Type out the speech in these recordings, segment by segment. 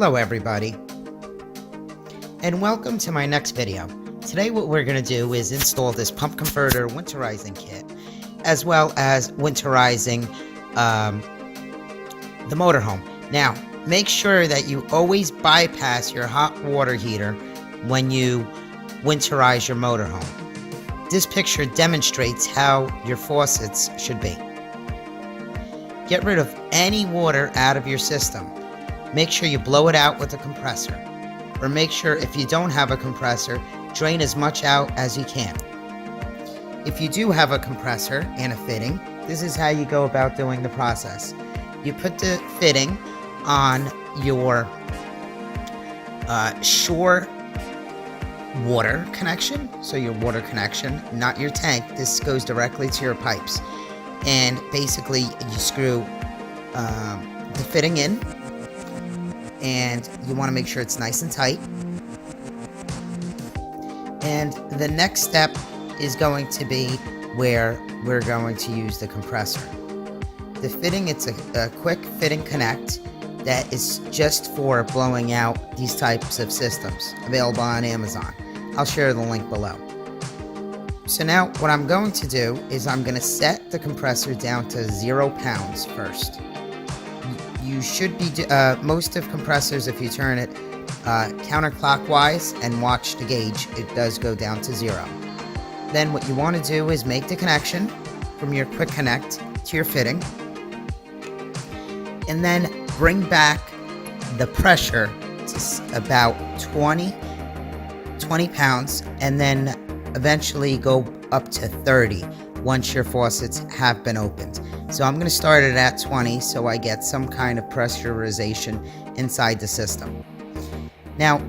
Hello everybody, and welcome to my next video. Today what we're going to do is install this pump converter winterizing kit, as well as winterizing the motorhome. Now, make sure that you always bypass your hot water heater when you winterize your motorhome. This picture demonstrates how your faucets should be. Get rid of any water out of your system. Make sure you blow it out with a compressor. Or make sure if you don't have a compressor, drain as much out as you can. If you do have a compressor and a fitting, this is how you go about doing the process. You put the fitting on your shore water connection, so your water connection, not your tank. This goes directly to your pipes. And basically you screw the fitting in, and you want to make sure it's nice and tight. And the next step is going to be where we're going to use the compressor. The fitting, it's a quick fitting connect that is just for blowing out these types of systems, available on Amazon. I'll share the link below. So now what I'm going to do is I'm going to set the compressor down to 0 pounds first. You should be, most of compressors, if you turn it counterclockwise and watch the gauge, it does go down to 0. Then what you want to do is make the connection from your quick connect to your fitting, and then bring back the pressure to about 20 pounds, and then eventually go up to 30 once your faucets have been opened. So I'm going to start it at 20 so I get some kind of pressurization inside the system. Now,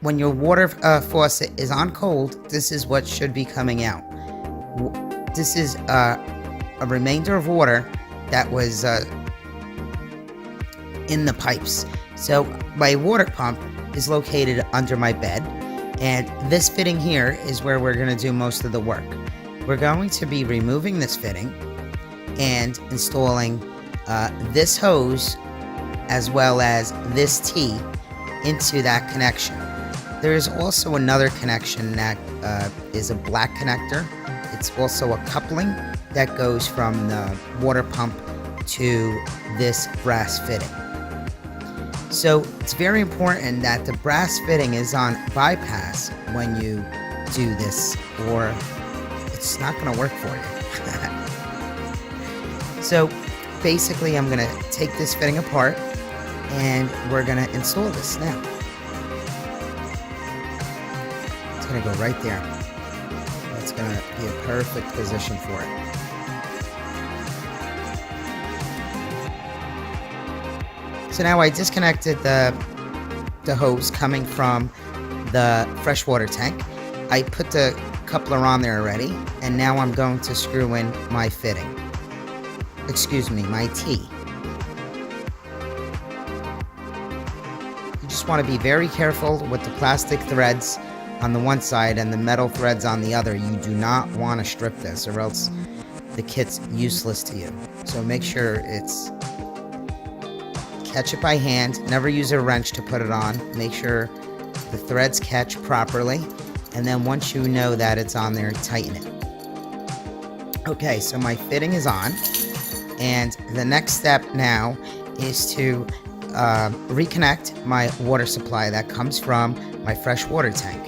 when your water faucet is on cold, this is what should be coming out. This is a remainder of water that was in the pipes. So my water pump is located under my bed, and this fitting here is where we're going to do most of the work. We're going to be removing this fitting and installing this hose as well as this T into that connection. There is also another connection that is a black connector. It's also a coupling that goes from the water pump to this brass fitting. So it's very important that the brass fitting is on bypass when you do this, or it's not going to work for you. So basically I'm going to take this fitting apart and we're going to install this now. It's going to go right there. That's going to be a perfect position for it. So now I disconnected the hose coming from the freshwater tank. I put the coupler on there already, and now I'm going to screw in my fitting. Excuse me, my T. You just want to be very careful with the plastic threads on the one side and the metal threads on the other. You do not want to strip this, or else the kit's useless to you. So make sure it's, catch it by hand. Never use a wrench to put it on. Make sure the threads catch properly, and then once you know that it's on there, tighten it. Okay, so my fitting is on, and the next step now is to reconnect my water supply that comes from my fresh water tank.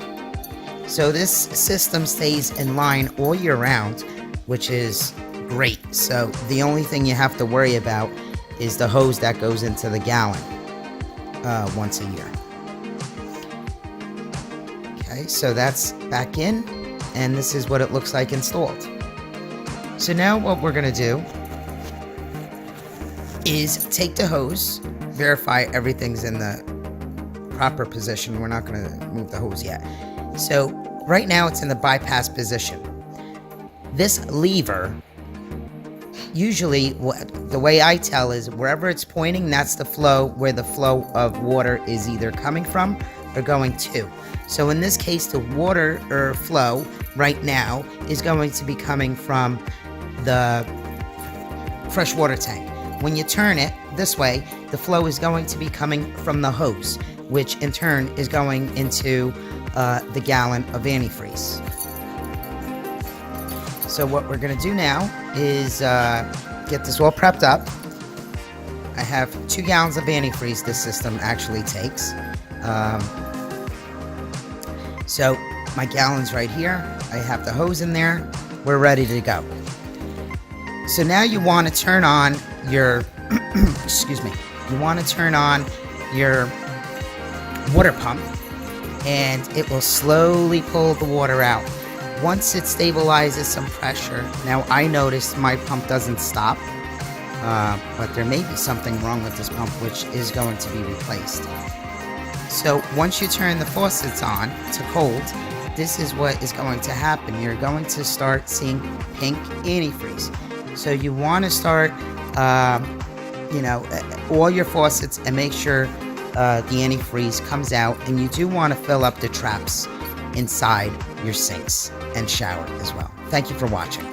So this system stays in line all year round, which is great. So the only thing you have to worry about is the hose that goes into the gallon once a year. Okay, so that's back in, and this is what it looks like installed. So now what we're going to do is take the hose, verify everything's in the proper position. We're not going to move the hose yet. So right now it's in the bypass position. This lever, usually the way I tell is wherever it's pointing, that's the flow, where the flow of water is either coming from or going to. So in this case, the water or flow right now is going to be coming from the freshwater tank. when you turn it this way, the flow is going to be coming from the hose, which in turn is going into the gallon of antifreeze. So what we're going to do now is get this all prepped up. I have 2 gallons of antifreeze this system actually takes. So my gallon's right here. I have the hose in there. We're ready to go. So now you want to turn on your, excuse me, you want to turn on your water pump, and it will slowly pull the water out. Once it stabilizes some pressure, now I noticed my pump doesn't stop, but there may be something wrong with this pump, which is going to be replaced. So once you turn the faucets on to cold, this is what is going to happen. You're going to start seeing pink antifreeze. So you want to start, all your faucets and make sure the antifreeze comes out, and you do want to fill up the traps inside your sinks and shower as well. Thank you for watching.